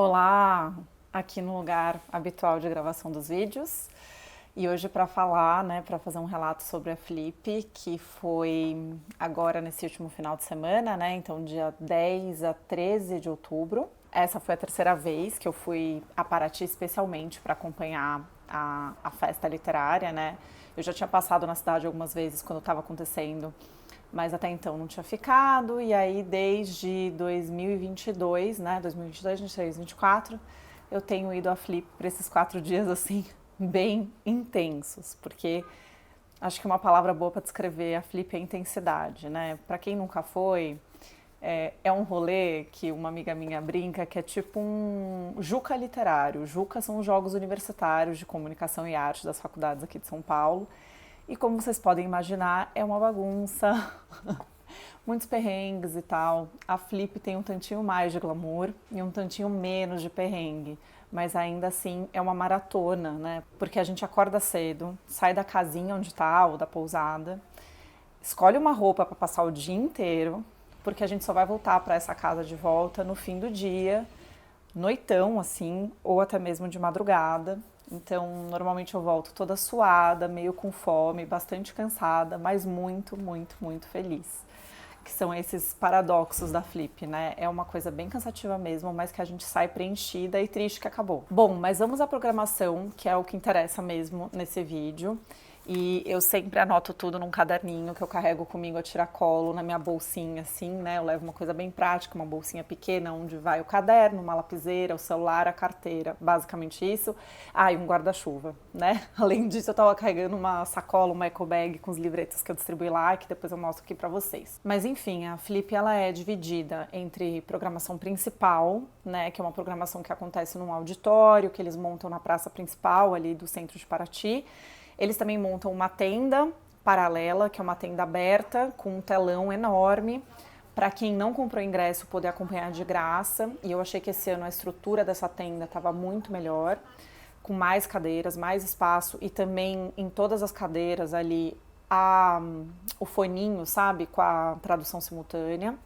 Olá, aqui no lugar habitual de gravação dos vídeos. E hoje para falar, para fazer um relato sobre a Flip, que foi agora nesse último final de semana, então dia 10 a 13 de outubro. Essa foi a terceira vez que eu fui a Paraty especialmente para acompanhar a festa literária, Eu já tinha passado na cidade algumas vezes quando estava acontecendo, mas até então não tinha ficado, e aí desde 2022, 2022, 2023, 2024, eu tenho ido à Flip por esses 4 dias assim, bem intensos, porque acho que uma palavra boa para descrever a Flip é intensidade, Para quem nunca foi, é um rolê que uma amiga minha brinca que é tipo um Juca literário. Juca são os Jogos Universitários de Comunicação e Arte das faculdades aqui de São Paulo. E como vocês podem imaginar, é uma bagunça, muitos perrengues e tal. A Flip tem um tantinho mais de glamour e um tantinho menos de perrengue, mas ainda assim é uma maratona, Porque a gente acorda cedo, sai da casinha onde tá, ou da pousada, escolhe uma roupa para passar o dia inteiro, porque a gente só vai voltar para essa casa de volta no fim do dia, noitão assim, ou até mesmo de madrugada. Então, normalmente eu volto toda suada, meio com fome, bastante cansada, mas muito, muito, muito feliz. Que são esses paradoxos da Flip, É uma coisa bem cansativa mesmo, mas que a gente sai preenchida e triste que acabou. Bom, mas vamos à programação, que é o que interessa mesmo nesse vídeo. E eu sempre anoto tudo num caderninho que eu carrego comigo a tiracolo, na minha bolsinha, assim, Eu levo uma coisa bem prática, uma bolsinha pequena, onde vai o caderno, uma lapiseira, o celular, a carteira, basicamente isso. Ah, e um guarda-chuva, Além disso, eu tava carregando uma sacola, uma eco bag com os livretos que eu distribuí lá, que depois eu mostro aqui pra vocês. Mas enfim, a Flip, ela é dividida entre programação principal, que é uma programação que acontece num auditório, que eles montam na praça principal ali do centro de Paraty. Eles também montam uma tenda paralela, que é uma tenda aberta, com um telão enorme, para quem não comprou ingresso poder acompanhar de graça. E eu achei que esse ano a estrutura dessa tenda estava muito melhor, com mais cadeiras, mais espaço, e também em todas as cadeiras ali o foninho, sabe, com a tradução simultânea,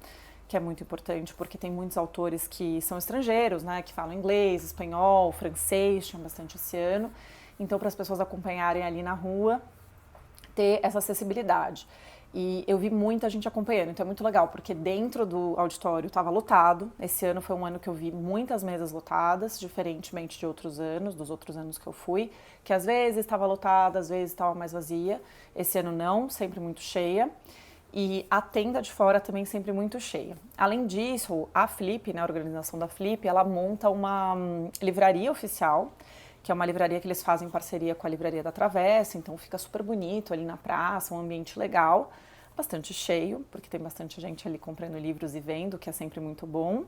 que é muito importante, porque tem muitos autores que são estrangeiros, que falam inglês, espanhol, francês, tinha bastante esse ano. Então, para as pessoas acompanharem ali na rua, ter essa acessibilidade. E eu vi muita gente acompanhando, então é muito legal, porque dentro do auditório estava lotado. Esse ano foi um ano que eu vi muitas mesas lotadas, diferentemente de outros anos, dos outros anos que eu fui, que às vezes estava lotada, às vezes estava mais vazia. Esse ano não, sempre muito cheia. E a tenda de fora também sempre muito cheia. Além disso, a Flip, a organização da Flip, ela monta uma livraria oficial, que é uma livraria que eles fazem em parceria com a Livraria da Travessa, então fica super bonito ali na praça, um ambiente legal, bastante cheio, porque tem bastante gente ali comprando livros e vendo, que é sempre muito bom.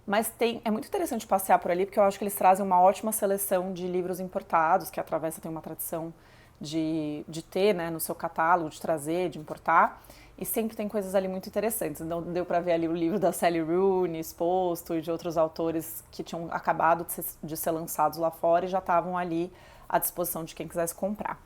Mas é muito interessante passear por ali, porque eu acho que eles trazem uma ótima seleção de livros importados, que a Travessa tem uma tradição de ter, no seu catálogo, de trazer, de importar. E sempre tem coisas ali muito interessantes. Então deu para ver ali o livro da Sally Rooney exposto e de outros autores que tinham acabado de ser lançados lá fora e já estavam ali à disposição de quem quisesse comprar.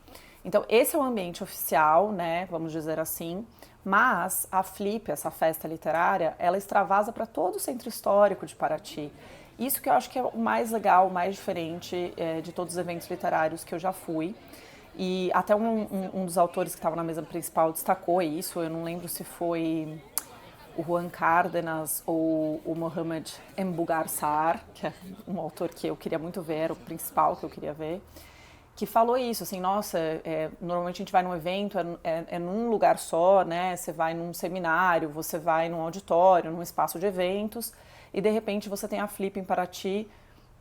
Então esse é o ambiente oficial, vamos dizer assim, mas a Flip, essa festa literária, ela extravasa para todo o centro histórico de Paraty. Isso que eu acho que é o mais legal, o mais diferente de todos os eventos literários que eu já fui. E até um dos autores que estava na mesa principal destacou isso, eu não lembro se foi o Juan Cárdenas ou o Mohamed Mbougar Sarr, que é um autor que eu queria muito ver, era o principal que eu queria ver, que falou isso, assim, nossa, normalmente a gente vai num evento, é num lugar só, você vai num seminário, você vai num auditório, num espaço de eventos, e de repente você tem a Flip em Paraty,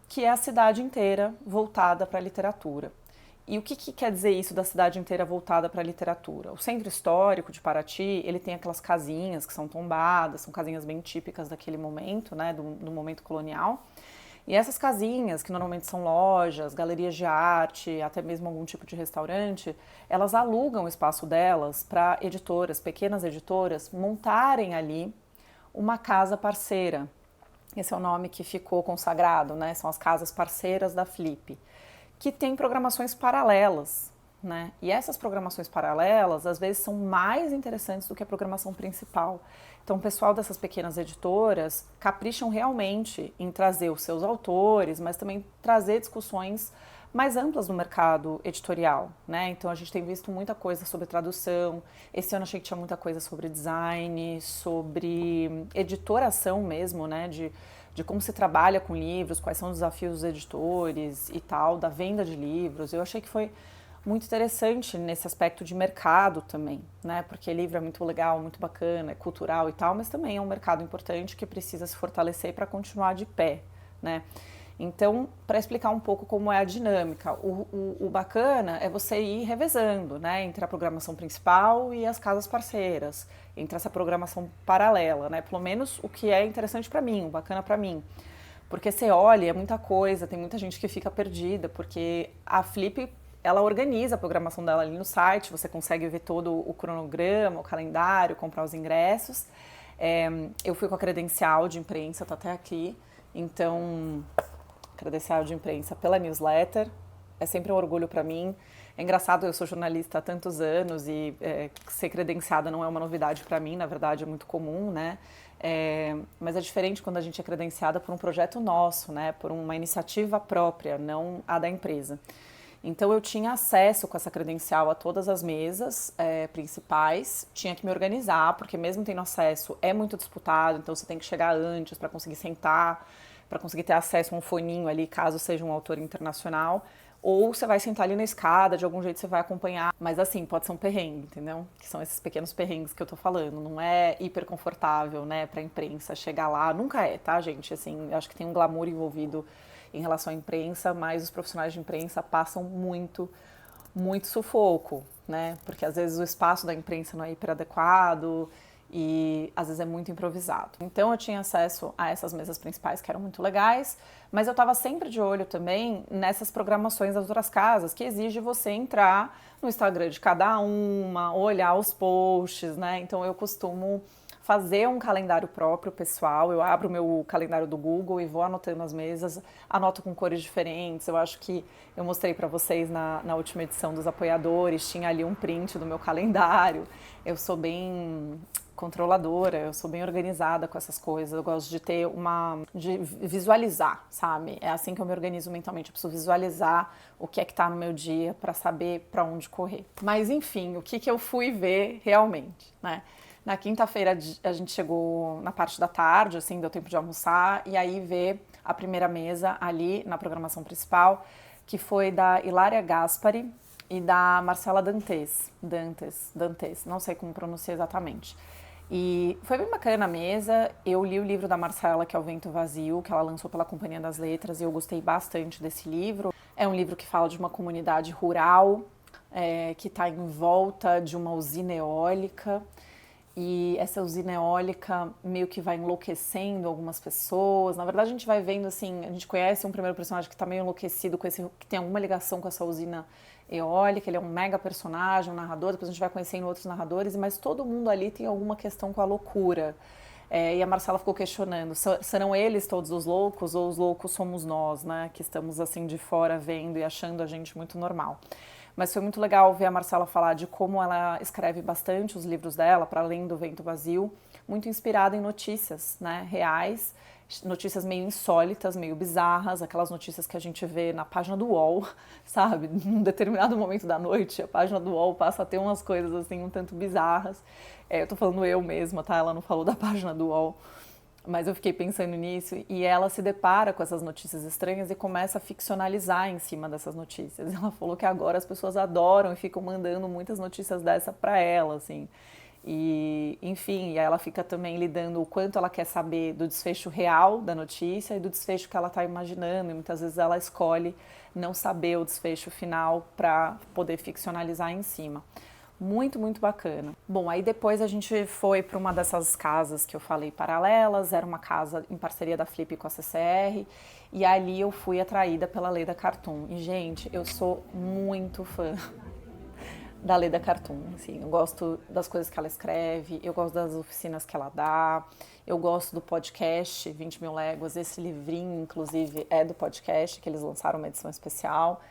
que é a cidade inteira voltada para a literatura. E o que quer dizer isso da cidade inteira voltada para a literatura? O centro histórico de Paraty, ele tem aquelas casinhas que são tombadas, são casinhas bem típicas daquele momento, do momento colonial. E essas casinhas, que normalmente são lojas, galerias de arte, até mesmo algum tipo de restaurante, elas alugam o espaço delas para editoras, pequenas editoras, montarem ali uma casa parceira. Esse é o nome que ficou consagrado, São as casas parceiras da Flip, que tem programações paralelas, né? E essas programações paralelas, às vezes, são mais interessantes do que a programação principal. Então, o pessoal dessas pequenas editoras capricham realmente em trazer os seus autores, mas também trazer discussões mais amplas no mercado editorial, né? Então, a gente tem visto muita coisa sobre tradução. Esse ano achei que tinha muita coisa sobre design, sobre editoração mesmo, né? De como se trabalha com livros, quais são os desafios dos editores e tal, da venda de livros. Eu achei que foi muito interessante nesse aspecto de mercado também, né? Porque livro é muito legal, muito bacana, é cultural e tal, mas também é um mercado importante que precisa se fortalecer para continuar de pé, né? Então, para explicar um pouco como é a dinâmica, o bacana é você ir revezando, né, entre a programação principal e as casas parceiras, entre essa programação paralela, né, pelo menos o que é interessante para mim, o bacana para mim. Porque você olha, é muita coisa, tem muita gente que fica perdida, porque a Flip, ela organiza a programação dela ali no site, você consegue ver todo o cronograma, o calendário, comprar os ingressos. Eu fui com a credencial de imprensa, tá até aqui, então credencial de imprensa pela newsletter, é sempre um orgulho para mim. É engraçado, eu sou jornalista há tantos anos e ser credenciada não é uma novidade para mim, na verdade é muito comum, né? Mas é diferente quando a gente é credenciada por um projeto nosso, né? Por uma iniciativa própria, não a da empresa. Então eu tinha acesso com essa credencial a todas as mesas principais, tinha que me organizar, porque mesmo tendo acesso é muito disputado, então você tem que chegar antes para conseguir sentar, para conseguir ter acesso a um foninho ali, caso seja um autor internacional, ou você vai sentar ali na escada, de algum jeito você vai acompanhar, mas assim, pode ser um perrengue, entendeu? Que são esses pequenos perrengues que eu tô falando, não é hiper confortável, né, pra imprensa chegar lá, nunca é, tá, gente? Assim, eu acho que tem um glamour envolvido em relação à imprensa, mas os profissionais de imprensa passam muito sufoco, né? Porque às vezes o espaço da imprensa não é hiper adequado, e às vezes é muito improvisado. Então eu tinha acesso a essas mesas principais que eram muito legais, mas eu estava sempre de olho também nessas programações das outras casas, que exige você entrar no Instagram de cada uma, olhar os posts, né? Então eu costumo fazer um calendário próprio, pessoal. Eu abro o meu calendário do Google e vou anotando as mesas, anoto com cores diferentes. Eu acho que eu mostrei para vocês na última edição dos apoiadores, tinha ali um print do meu calendário. Eu sou bem controladora, eu sou bem organizada com essas coisas, eu gosto de ter de visualizar, sabe? É assim que eu me organizo mentalmente, eu preciso visualizar o que é que tá no meu dia para saber para onde correr. Mas enfim, o que eu fui ver realmente, né? Na quinta-feira a gente chegou na parte da tarde, assim, deu tempo de almoçar, e aí ver a primeira mesa ali na programação principal, que foi da Hilária Gaspari e da Marcela Dantes, não sei como pronunciar exatamente. E foi bem bacana a mesa, eu li o livro da Marcela, que é O Vento Vazio, que ela lançou pela Companhia das Letras, e eu gostei bastante desse livro. É um livro que fala de uma comunidade rural, que está em volta de uma usina eólica, e essa usina eólica meio que vai enlouquecendo algumas pessoas. Na verdade, a gente vai vendo assim, a gente conhece um primeiro personagem que está meio enlouquecido com que tem alguma ligação com essa usina eólica, ele é um mega personagem, um narrador, depois a gente vai conhecendo outros narradores, mas todo mundo ali tem alguma questão com a loucura. E a Marcela ficou questionando, serão eles todos os loucos ou os loucos somos nós, né, que estamos assim de fora vendo e achando a gente muito normal. Mas foi muito legal ver a Marcela falar de como ela escreve bastante os livros dela, para além do Vento Vazio, muito inspirada em notícias, né, reais, notícias meio insólitas, meio bizarras, aquelas notícias que a gente vê na página do UOL, sabe? Num determinado momento da noite, a página do UOL passa a ter umas coisas assim um tanto bizarras. Eu tô falando eu mesma, tá? Ela não falou da página do UOL. Mas eu fiquei pensando nisso e ela se depara com essas notícias estranhas e começa a ficcionalizar em cima dessas notícias. Ela falou que agora as pessoas adoram e ficam mandando muitas notícias dessa para ela, assim. E, enfim, ela fica também lidando o quanto ela quer saber do desfecho real da notícia e do desfecho que ela está imaginando. E muitas vezes ela escolhe não saber o desfecho final para poder ficcionalizar em cima. Muito bacana. Bom, aí depois a gente foi para uma dessas casas que eu falei paralelas, era uma casa em parceria da Flip com a CCR, e ali eu fui atraída pela Leda Cartoon. E, gente, eu sou muito fã da Leda Cartoon, assim, eu gosto das coisas que ela escreve, eu gosto das oficinas que ela dá, eu gosto do podcast 20 Mil Léguas, esse livrinho, inclusive, é do podcast, que eles lançaram uma edição especial.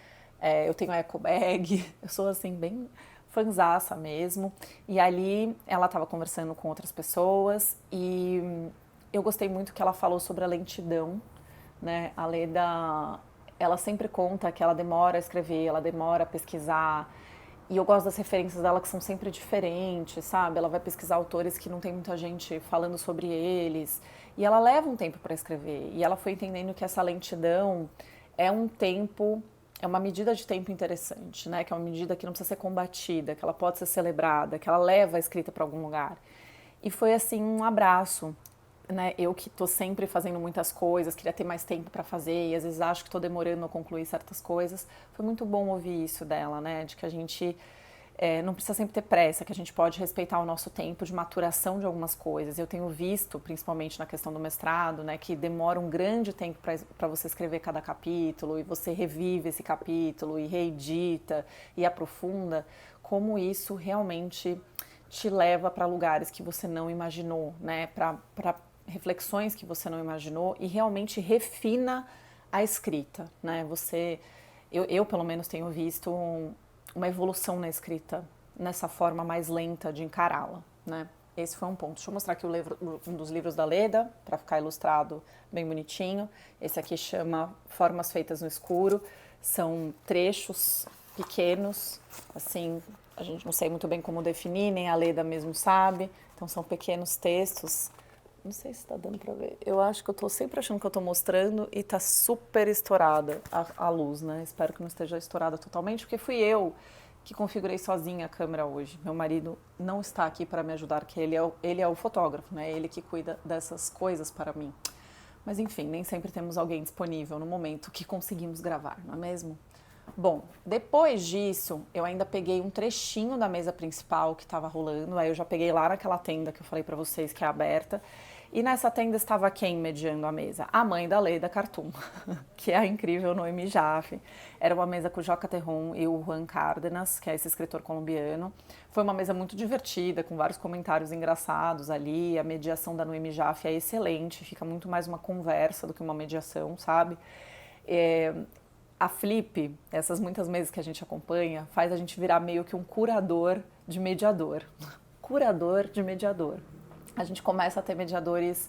eu tenho a eco bag, eu sou assim bem fanzaça mesmo. E ali ela estava conversando com outras pessoas e eu gostei muito que ela falou sobre a lentidão, né? A Leda, ela sempre conta que ela demora a escrever, ela demora a pesquisar. E eu gosto das referências dela que são sempre diferentes, sabe? Ela vai pesquisar autores que não tem muita gente falando sobre eles. E ela leva um tempo para escrever. E ela foi entendendo que essa lentidão é um tempo, é uma medida de tempo interessante, né? Que é uma medida que não precisa ser combatida, que ela pode ser celebrada, que ela leva a escrita para algum lugar. E foi assim um abraço, né? Eu que estou sempre fazendo muitas coisas, queria ter mais tempo para fazer e às vezes acho que estou demorando a concluir certas coisas. Foi muito bom ouvir isso dela, né? De que a gente não precisa sempre ter pressa, que a gente pode respeitar o nosso tempo de maturação de algumas coisas. Eu tenho visto, principalmente na questão do mestrado, né, que demora um grande tempo para você escrever cada capítulo e você revive esse capítulo e reedita e aprofunda, como isso realmente te leva para lugares que você não imaginou, né, para reflexões que você não imaginou e realmente refina a escrita, né? Eu pelo menos tenho visto uma evolução na escrita, nessa forma mais lenta de encará-la, né? Esse foi um ponto. Deixa eu mostrar aqui um dos livros da Leda, para ficar ilustrado bem bonitinho. Esse aqui chama Formas Feitas no Escuro. São trechos pequenos, assim, a gente não sei muito bem como definir, nem a Leda mesmo sabe. Então são pequenos textos. Não sei se está dando para ver. Eu acho que eu estou sempre achando que eu estou mostrando e está super estourada a luz, né? Espero que não esteja estourada totalmente, porque fui eu que configurei sozinha a câmera hoje. Meu marido não está aqui para me ajudar, que ele é o fotógrafo, né? Ele que cuida dessas coisas para mim. Mas enfim, nem sempre temos alguém disponível no momento que conseguimos gravar, não é mesmo? Bom, depois disso, eu ainda peguei um trechinho da mesa principal que estava rolando, aí eu já peguei lá naquela tenda que eu falei para vocês que é aberta, e nessa tenda estava quem mediando a mesa? A mãe da Leda Cartoon, que é a incrível Noemi Jaffe. Era uma mesa com o Joca Terron e o Juan Cárdenas, que é esse escritor colombiano. Foi uma mesa muito divertida, com vários comentários engraçados ali. A mediação da Noemi Jaffe é excelente, fica muito mais uma conversa do que uma mediação, sabe? A Flip, essas muitas mesas que a gente acompanha, faz a gente virar meio que um curador de mediador. Curador de mediador. A gente começa a ter mediadores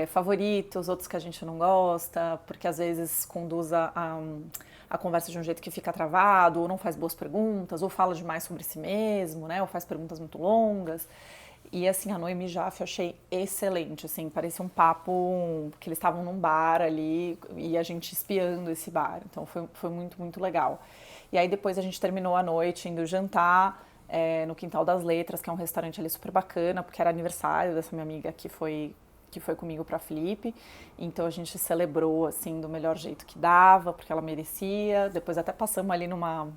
favoritos, outros que a gente não gosta, porque às vezes conduz a conversa de um jeito que fica travado, ou não faz boas perguntas, ou fala demais sobre si mesmo, né? Ou faz perguntas muito longas. E assim, a Noemi Jaffe eu achei excelente, assim, parecia um papo que eles estavam num bar ali e a gente espiando esse bar. Então foi muito, muito legal. E aí depois a gente terminou a noite indo jantar no Quintal das Letras, que é um restaurante ali super bacana, porque era aniversário dessa minha amiga que foi comigo pra Flip. Então a gente celebrou, assim, do melhor jeito que dava, porque ela merecia. Depois até passamos ali numa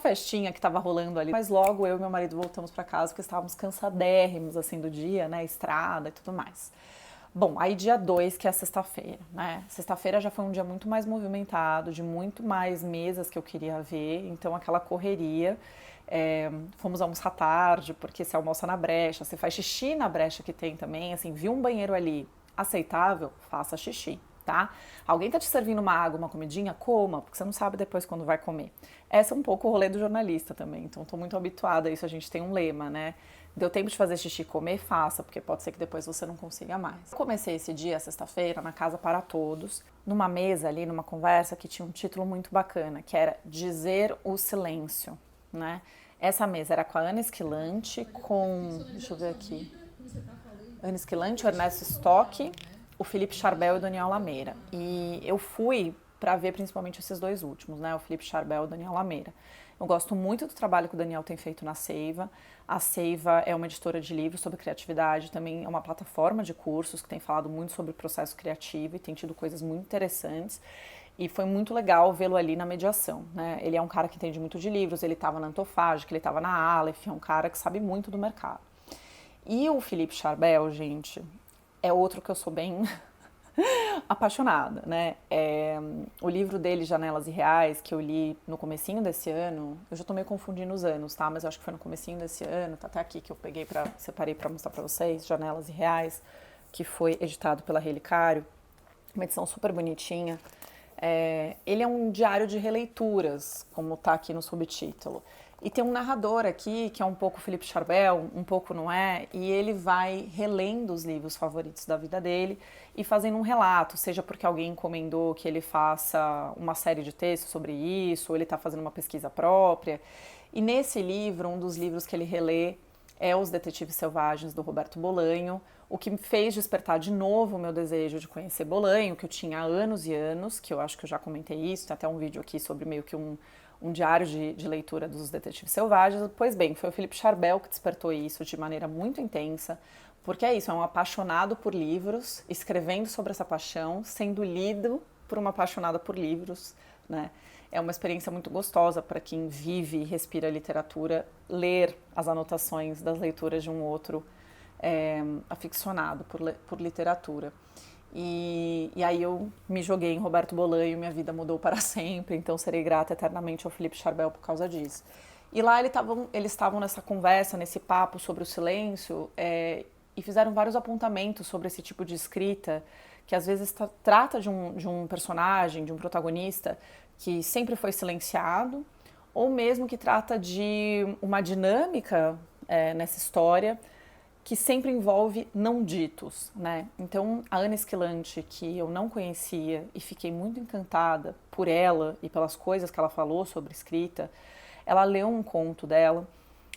festinha que tava rolando ali. Mas logo eu e meu marido voltamos para casa porque estávamos cansadérrimos, assim, do dia, né? Estrada e tudo mais. Bom, aí dia 2, que é sexta-feira, né? Sexta-feira já foi um dia muito mais movimentado, de muito mais mesas que eu queria ver, então aquela correria. Fomos almoçar tarde, porque você almoça na brecha, você faz xixi na brecha que tem também, assim, viu um banheiro ali aceitável, faça xixi, tá? Alguém tá te servindo uma água, uma comidinha, coma, porque você não sabe depois quando vai comer. Essa é um pouco o rolê do jornalista também, então tô muito habituada a isso, a gente tem um lema, né? Deu tempo de fazer xixi e comer, faça, porque pode ser que depois você não consiga mais. Eu comecei esse dia, sexta-feira, na Casa para Todos, numa mesa ali, numa conversa que tinha um título muito bacana, que era Dizer o Silêncio, né? Essa mesa era com a Ana Esquilante, deixa eu ver aqui, Ana Esquilante, o Ernesto Stock, o Felipe Charbel e o Daniel Lameira. E eu fui para ver principalmente esses dois últimos, né? O Felipe Charbel e o Daniel Lameira. Eu gosto muito do trabalho que o Daniel tem feito na Seiva. A Seiva é uma editora de livros sobre criatividade, também é uma plataforma de cursos que tem falado muito sobre o processo criativo e tem tido coisas muito interessantes. E foi muito legal vê-lo ali na mediação, né? Ele é um cara que entende muito de livros, ele estava na Antofágica, ele estava na Aleph, é um cara que sabe muito do mercado. E o Felipe Charbel, gente, é outro que eu sou bem apaixonada, né? O livro dele, Janelas Irreais, que eu li no comecinho desse ano, eu já tô meio confundindo os anos, tá? Mas eu acho que foi no comecinho desse ano, tá até aqui que eu separei pra mostrar pra vocês, Janelas Irreais, que foi editado pela Relicário, uma edição super bonitinha. Ele é um diário de releituras, como está aqui no subtítulo. E tem um narrador aqui, que é um pouco Philippe Charbel, um pouco não é, e ele vai relendo os livros favoritos da vida dele e fazendo um relato, seja porque alguém encomendou que ele faça uma série de textos sobre isso, ou ele está fazendo uma pesquisa própria. E nesse livro, um dos livros que ele relê é Os Detetives Selvagens, do Roberto Bolanho, o que me fez despertar de novo o meu desejo de conhecer Bolanho, que eu tinha há anos e anos, que eu acho que eu já comentei isso, tem até um vídeo aqui sobre meio que um diário de leitura dos Detetives Selvagens. Pois bem, foi o Philippe Charbel que despertou isso de maneira muito intensa, porque é isso, é um apaixonado por livros, escrevendo sobre essa paixão, sendo lido por uma apaixonada por livros, né? É uma experiência muito gostosa para quem vive e respira literatura, ler as anotações das leituras de um outro aficionado por literatura. E aí eu me joguei em Roberto Bolanho, minha vida mudou para sempre, então serei grata eternamente ao Philippe Charbel por causa disso. E lá eles estavam nessa conversa, nesse papo sobre o silêncio, e fizeram vários apontamentos sobre esse tipo de escrita, que às vezes trata de um personagem, de um protagonista que sempre foi silenciado, ou mesmo que trata de uma dinâmica nessa história que sempre envolve não ditos, né? Então, a Ana Esquilante, que eu não conhecia e fiquei muito encantada por ela e pelas coisas que ela falou sobre escrita, ela leu um conto dela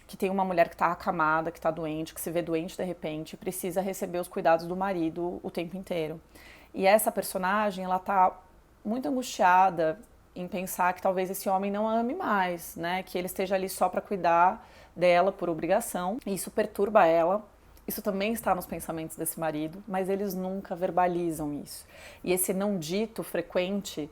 que tem uma mulher que está acamada, que está doente, que se vê doente de repente e precisa receber os cuidados do marido o tempo inteiro. E essa personagem, ela está muito angustiada em pensar que talvez esse homem não a ame mais, né? Que ele esteja ali só para cuidar dela por obrigação. E isso perturba ela. Isso também está nos pensamentos desse marido, mas eles nunca verbalizam isso. E esse não dito frequente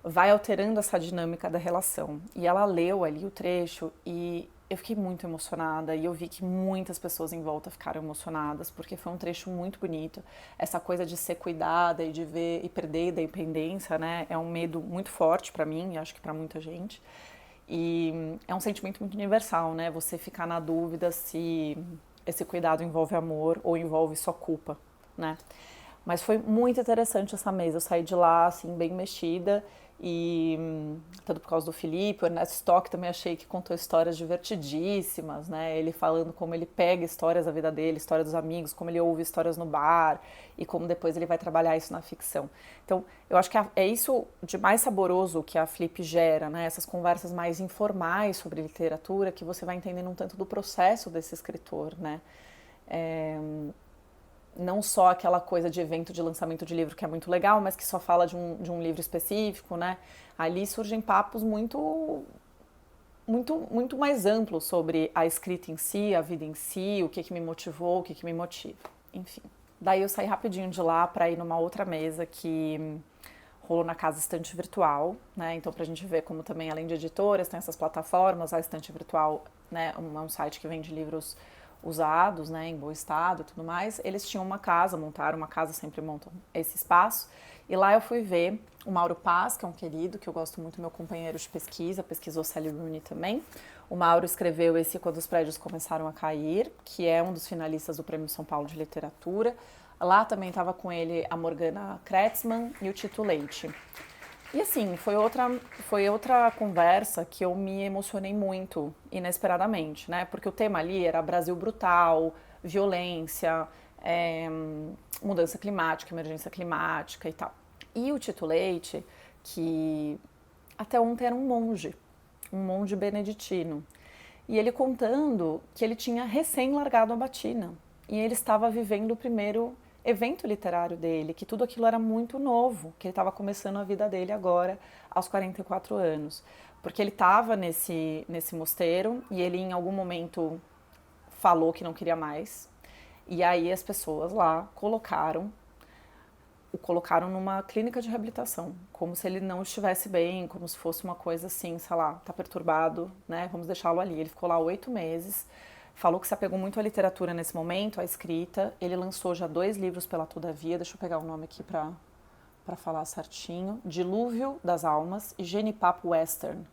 vai alterando essa dinâmica da relação. E ela leu ali o trecho e eu fiquei muito emocionada e eu vi que muitas pessoas em volta ficaram emocionadas, porque foi um trecho muito bonito. Essa coisa de ser cuidada e de ver e perder a independência, né? É um medo muito forte para mim e acho que para muita gente. E é um sentimento muito universal, né? Você ficar na dúvida se esse cuidado envolve amor ou envolve só culpa, né? Mas foi muito interessante essa mesa. Eu saí de lá, assim, bem mexida. E tanto por causa do Felipe, o Ernesto Stock também achei que contou histórias divertidíssimas, né? Ele falando como ele pega histórias da vida dele, história dos amigos, como ele ouve histórias no bar e como depois ele vai trabalhar isso na ficção. Então, eu acho que é isso de mais saboroso que a Flip gera, né? Essas conversas mais informais sobre literatura, que você vai entendendo um tanto do processo desse escritor, né? Não só aquela coisa de evento de lançamento de livro que é muito legal, mas que só fala de um livro específico, né? Ali surgem papos muito mais amplos sobre a escrita em si, a vida em si, o que me motivou, o que me motiva, enfim. Daí eu saí rapidinho de lá para ir numa outra mesa que rolou na Casa Estante Virtual, né? Então, pra gente ver como também, além de editoras, tem essas plataformas, a Estante Virtual, né, é um site que vende livros usados, né, em bom estado e tudo mais. Eles tinham uma casa, montaram uma casa, sempre montam esse espaço. E lá eu fui ver o Mauro Paz, que é um querido, que eu gosto muito, meu companheiro de pesquisa, pesquisou Sally Rooney também. O Mauro escreveu esse Quando os Prédios Começaram a Cair, que é um dos finalistas do Prêmio São Paulo de Literatura. Lá também estava com ele a Morgana Kretzmann e o Tito Leite. E assim, foi outra conversa que eu me emocionei muito, inesperadamente, né? Porque o tema ali era Brasil brutal, violência, mudança climática, emergência climática e tal. E o Tito Leite, que até ontem era um monge beneditino. E ele contando que ele tinha recém largado a batina. E ele estava vivendo o primeiro evento literário dele, que tudo aquilo era muito novo, que ele estava começando a vida dele agora, aos 44 anos. Porque ele estava nesse mosteiro e ele em algum momento falou que não queria mais. E aí as pessoas lá o colocaram numa clínica de reabilitação, como se ele não estivesse bem, como se fosse uma coisa assim, sei lá, tá perturbado, né? Vamos deixá-lo ali. Ele ficou lá 8 meses, falou que se apegou muito à literatura nesse momento, à escrita. Ele lançou já 2 livros pela Todavia, deixa eu pegar o nome aqui para falar certinho, Dilúvio das Almas e Genipapo Western.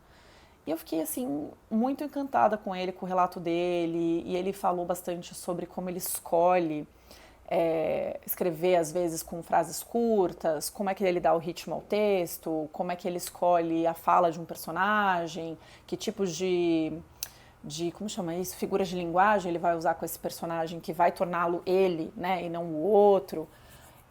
E eu fiquei, assim, muito encantada com ele, com o relato dele, e ele falou bastante sobre como ele escolhe escrever às vezes com frases curtas, como é que ele dá o ritmo ao texto, como é que ele escolhe a fala de um personagem, que tipos como chama isso, figuras de linguagem ele vai usar com esse personagem que vai torná-lo ele, né, e não o outro.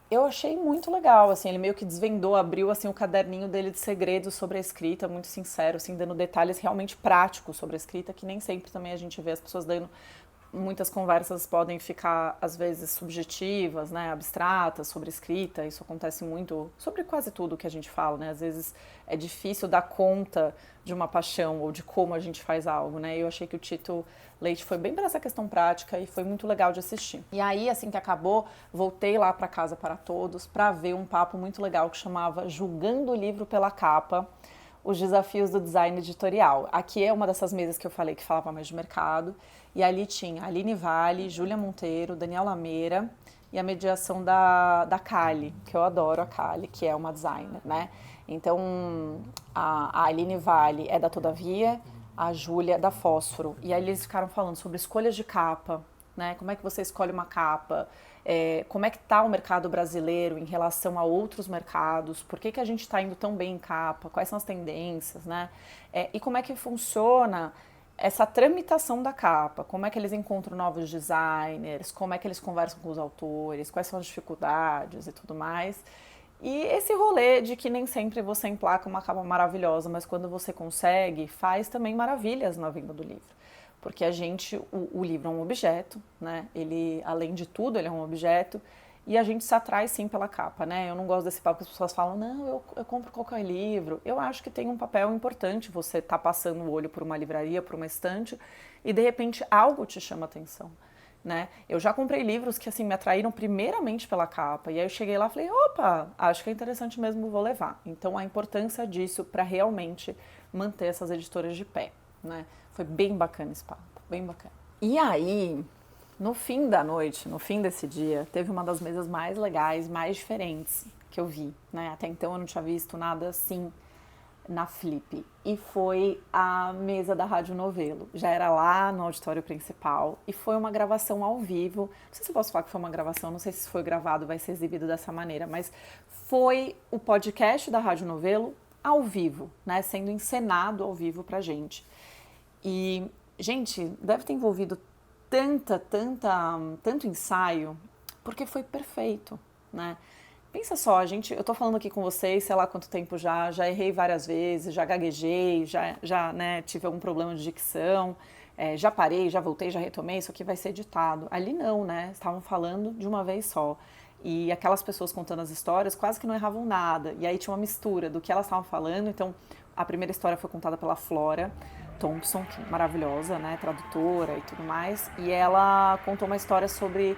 Eu achei muito legal, assim, ele meio que desvendou, abriu assim o caderninho dele de segredos sobre a escrita, muito sincero, assim, dando detalhes realmente práticos sobre a escrita, que nem sempre também a gente vê as pessoas dando. Muitas conversas podem ficar, às vezes, subjetivas, né, abstratas sobre escrita, isso acontece muito sobre quase tudo que a gente fala, né, às vezes é difícil dar conta de uma paixão ou de como a gente faz algo, né, eu achei que o Tito Leite foi bem para essa questão prática e foi muito legal de assistir. E aí, assim que acabou, voltei lá para Casa para Todos para ver um papo muito legal que chamava Julgando o Livro pela Capa, os desafios do design editorial. Aqui é uma dessas mesas que eu falei que falava mais de mercado, e ali tinha Aline Vale, Júlia Monteiro, Daniel Lameira e a mediação da Kali, que eu adoro a Kali, que é uma designer, né? Então, a Aline Vale é da Todavia, a Júlia é da Fósforo, e aí eles ficaram falando sobre escolhas de capa, né? Como é que você escolhe uma capa? Como é que está o mercado brasileiro em relação a outros mercados? Por que a gente está indo tão bem em capa? Quais são as tendências, né? E como é que funciona essa tramitação da capa? Como é que eles encontram novos designers? Como é que eles conversam com os autores? Quais são as dificuldades e tudo mais? E esse rolê de que nem sempre você emplaca uma capa maravilhosa, mas quando você consegue, faz também maravilhas na venda do livro. Porque o livro é um objeto, né? Ele, além de tudo, ele é um objeto e a gente se atrai sim pela capa, né? Eu não gosto desse papo que as pessoas falam, não, eu compro qualquer livro. Eu acho que tem um papel importante você estar passando o olho por uma livraria, por uma estante e de repente algo te chama atenção, né? Eu já comprei livros que assim me atraíram primeiramente pela capa e aí eu cheguei lá e falei, opa, acho que é interessante mesmo, vou levar. Então a importância disso para realmente manter essas editoras de pé, né? Foi bem bacana esse papo, bem bacana. E aí, no fim da noite, no fim desse dia, teve uma das mesas mais legais, mais diferentes que eu vi, né? Até então eu não tinha visto nada assim na Flip. E foi a mesa da Rádio Novelo. Já era lá no auditório principal e foi uma gravação ao vivo. Não sei se eu posso falar que foi uma gravação, não sei se foi gravado, vai ser exibido dessa maneira, mas foi o podcast da Rádio Novelo ao vivo, né? Sendo encenado ao vivo pra gente. E, gente, deve ter envolvido tanto ensaio, porque foi perfeito, né? Pensa só, eu tô falando aqui com vocês, sei lá quanto tempo já errei várias vezes, já gaguejei, né, tive algum problema de dicção, já parei, já voltei, já retomei, isso aqui vai ser editado. Ali não, né? Estavam falando de uma vez só. E aquelas pessoas contando as histórias quase que não erravam nada. E aí tinha uma mistura do que elas estavam falando. Então, a primeira história foi contada pela Flora Thompson, que é maravilhosa, né, tradutora e tudo mais. E ela contou uma história sobre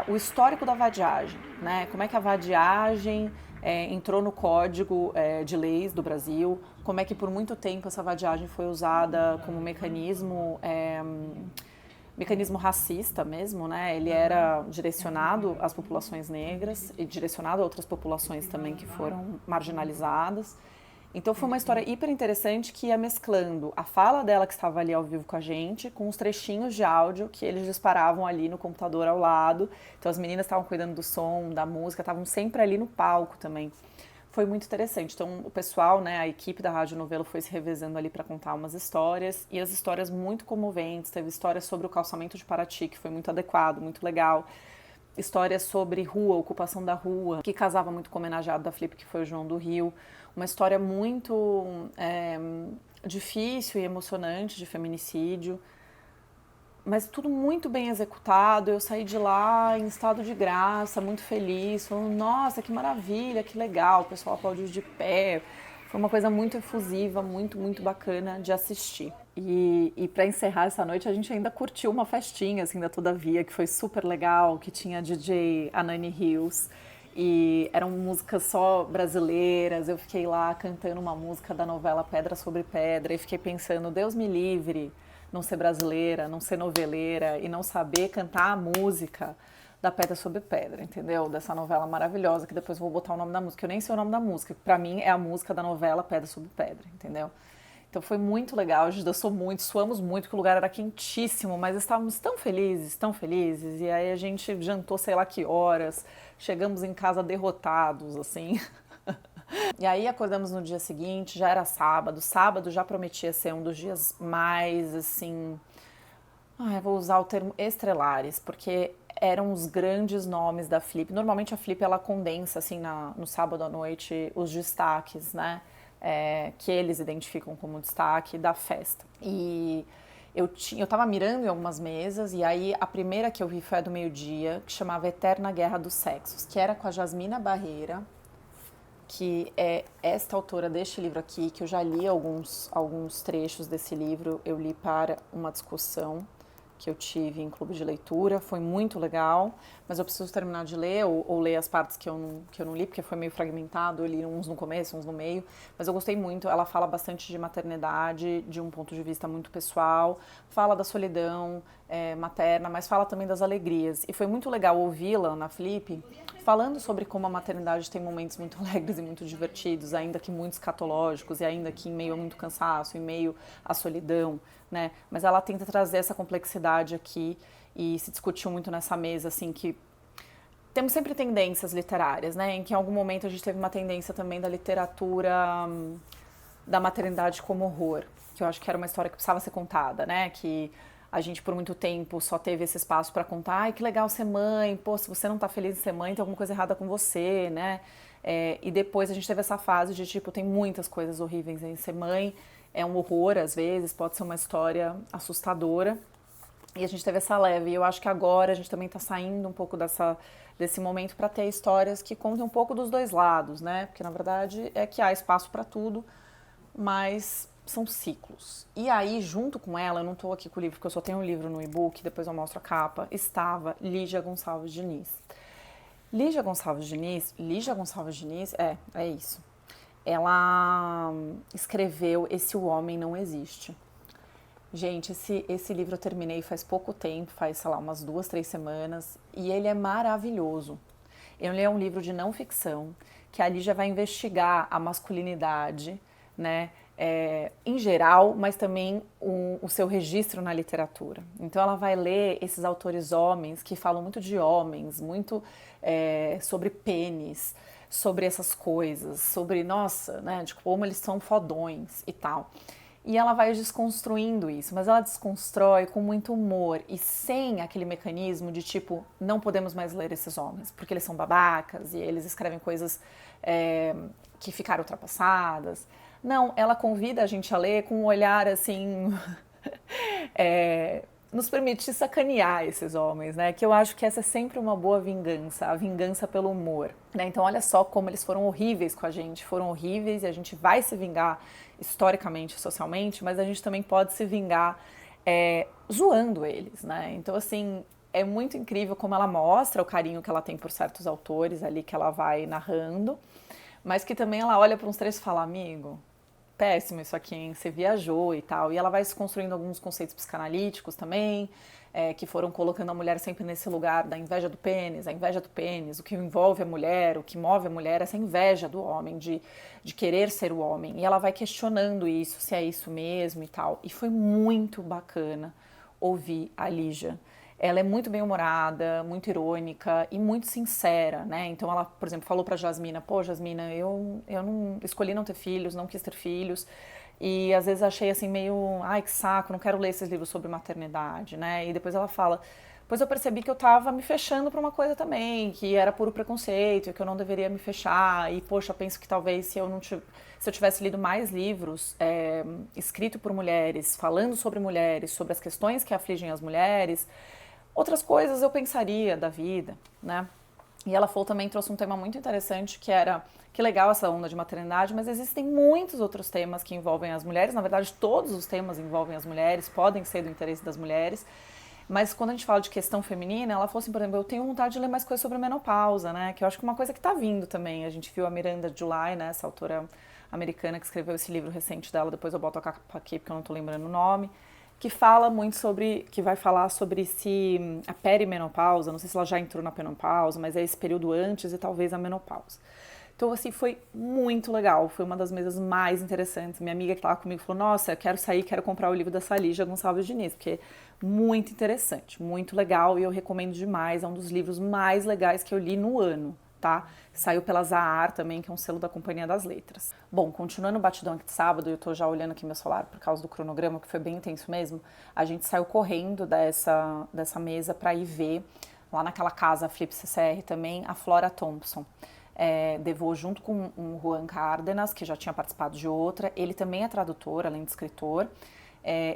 o histórico da vadiagem, né? Como é que a vadiagem entrou no código de leis do Brasil, como é que por muito tempo essa vadiagem foi usada como mecanismo racista mesmo, né? Ele era direcionado às populações negras e direcionado a outras populações também que foram marginalizadas. Então foi uma história hiper interessante que ia mesclando a fala dela que estava ali ao vivo com a gente, com os trechinhos de áudio que eles disparavam ali no computador ao lado. Então as meninas estavam cuidando do som, da música, estavam sempre ali no palco também. Foi muito interessante. Então o pessoal, né, a equipe da Rádio Novelo foi se revezando ali para contar umas histórias, e as histórias muito comoventes. Teve histórias sobre o calçamento de Paraty, que foi muito adequado, muito legal. Histórias sobre rua, ocupação da rua, que casava muito com o homenageado da Flip, que foi o João do Rio. Uma história muito difícil e emocionante de feminicídio, mas tudo muito bem executado. Eu saí de lá em estado de graça, muito feliz, falando, nossa, que maravilha, que legal, o pessoal aplaudiu de pé. Foi uma coisa muito efusiva, muito bacana de assistir. E para encerrar essa noite, a gente ainda curtiu uma festinha, assim, da Todavia, que foi super legal, que tinha DJ Anani Hills, e eram músicas só brasileiras. Eu fiquei lá cantando uma música da novela Pedra sobre Pedra, e fiquei pensando, Deus me livre, não ser brasileira, não ser noveleira, e não saber cantar a música da Pedra sobre Pedra, entendeu? Dessa novela maravilhosa, que depois eu vou botar o nome da música. Eu nem sei o nome da música, pra mim é a música da novela Pedra sobre Pedra, entendeu? Então foi muito legal, a gente dançou muito, suamos muito, que o lugar era quentíssimo, mas estávamos tão felizes, e aí a gente jantou sei lá que horas, chegamos em casa derrotados, assim. E aí acordamos no dia seguinte, já era sábado, sábado já prometia ser um dos dias mais, assim, eu vou usar o termo estrelares, porque eram os grandes nomes da Flip. Normalmente a Flip ela condensa assim no sábado à noite os destaques, né? Que eles identificam como destaque da festa. E eu tava mirando em algumas mesas e aí a primeira que eu vi foi a do meio-dia, que chamava Eterna Guerra dos Sexos, que era com a Jasmina Barreira, que é esta autora deste livro aqui, que eu já li alguns trechos desse livro, eu li para uma discussão que eu tive em clube de leitura, foi muito legal, mas eu preciso terminar de ler ou ler as partes que eu não li, porque foi meio fragmentado, eu li uns no começo, uns no meio, mas eu gostei muito, ela fala bastante de maternidade, de um ponto de vista muito pessoal, fala da solidão materna, mas fala também das alegrias, e foi muito legal ouvi-la na Flip, falando sobre como a maternidade tem momentos muito alegres e muito divertidos, ainda que muito escatológicos, e ainda que em meio a muito cansaço, em meio à solidão, né? Mas ela tenta trazer essa complexidade aqui e se discutiu muito nessa mesa, assim, que temos sempre tendências literárias, né? Em que em algum momento a gente teve uma tendência também da literatura da maternidade como horror, que eu acho que era uma história que precisava ser contada, né? Que a gente por muito tempo só teve esse espaço para contar, ai, que legal ser mãe, pô, se você não tá feliz em ser mãe, tem alguma coisa errada com você, né? E depois a gente teve essa fase de, tipo, tem muitas coisas horríveis em ser mãe, é um horror às vezes, pode ser uma história assustadora, e a gente teve essa leve, e eu acho que agora a gente também tá saindo um pouco desse momento para ter histórias que contem um pouco dos dois lados, né? Porque na verdade é que há espaço para tudo, mas são ciclos. E aí, junto com ela, eu não estou aqui com o livro, porque eu só tenho um livro no e-book, depois eu mostro a capa, estava Lígia Gonçalves Diniz. Lígia Gonçalves Diniz, é isso. Ela escreveu Esse O Homem Não Existe. Gente, esse livro eu terminei faz pouco tempo, faz, sei lá, umas 2, 3 semanas, e ele é maravilhoso. Ele é um livro de não ficção, que a Lígia vai investigar a masculinidade, né, em geral, mas também o seu registro na literatura. Então ela vai ler esses autores homens que falam muito de homens, muito sobre pênis, sobre essas coisas, sobre, nossa, né, de como eles são fodões e tal. E ela vai desconstruindo isso, mas ela desconstrói com muito humor e sem aquele mecanismo de tipo, não podemos mais ler esses homens, porque eles são babacas e eles escrevem coisas que ficaram ultrapassadas. Não, ela convida a gente a ler com um olhar assim, nos permitir sacanear esses homens, né? Que eu acho que essa é sempre uma boa vingança, a vingança pelo humor, né? Então olha só como eles foram horríveis com a gente, foram horríveis e a gente vai se vingar historicamente, socialmente, mas a gente também pode se vingar zoando eles, né? Então assim, é muito incrível como ela mostra o carinho que ela tem por certos autores ali que ela vai narrando, mas que também ela olha para uns trechos e fala, amigo, péssimo isso aqui, hein? Você viajou e tal. E ela vai se construindo alguns conceitos psicanalíticos também, que foram colocando a mulher sempre nesse lugar da inveja do pênis, o que envolve a mulher, o que move a mulher, essa inveja do homem, de querer ser o homem. E ela vai questionando isso, se é isso mesmo e tal. E foi muito bacana ouvir a Lígia. Ela é muito bem-humorada, muito irônica e muito sincera, né? Então ela, por exemplo, falou pra Jasmina, pô, Jasmina, eu não escolhi não ter filhos, não quis ter filhos. E às vezes achei assim meio, ai, que saco, não quero ler esses livros sobre maternidade, né? E depois ela fala, pois eu percebi que eu tava me fechando pra uma coisa também, que era puro preconceito, que eu não deveria me fechar. E, poxa, penso que talvez se eu tivesse lido mais livros escritos por mulheres, falando sobre as questões que afligem as mulheres, outras coisas eu pensaria da vida, né? E ela falou também, trouxe um tema muito interessante, que era, que legal essa onda de maternidade, mas existem muitos outros temas que envolvem as mulheres, na verdade todos os temas envolvem as mulheres, podem ser do interesse das mulheres, mas quando a gente fala de questão feminina, ela falou assim, por exemplo, eu tenho vontade de ler mais coisas sobre menopausa, né? Que eu acho que é uma coisa que tá vindo também, a gente viu a Miranda July, né, essa autora americana que escreveu esse livro recente dela, depois eu boto a capa aqui porque eu não tô lembrando o nome, que fala muito sobre, que vai falar sobre se a perimenopausa, não sei se ela já entrou na menopausa, mas é esse período antes e talvez a menopausa. Então, assim, foi muito legal, foi uma das mesas mais interessantes. Minha amiga que estava comigo falou, nossa, eu quero sair, quero comprar o livro da Lígia Gonçalves Diniz, porque é muito interessante, muito legal e eu recomendo demais, é um dos livros mais legais que eu li no ano, tá? Saiu pela Zahar também, que é um selo da Companhia das Letras. Bom, continuando o batidão aqui de sábado, eu tô já olhando aqui meu celular por causa do cronograma, que foi bem intenso mesmo, a gente saiu correndo dessa mesa para ir ver, lá naquela casa, a Flip CCR também, a Flora Thompson. Levou junto com o Juan Cárdenas, que já tinha participado de outra, ele também é tradutor, além de escritor,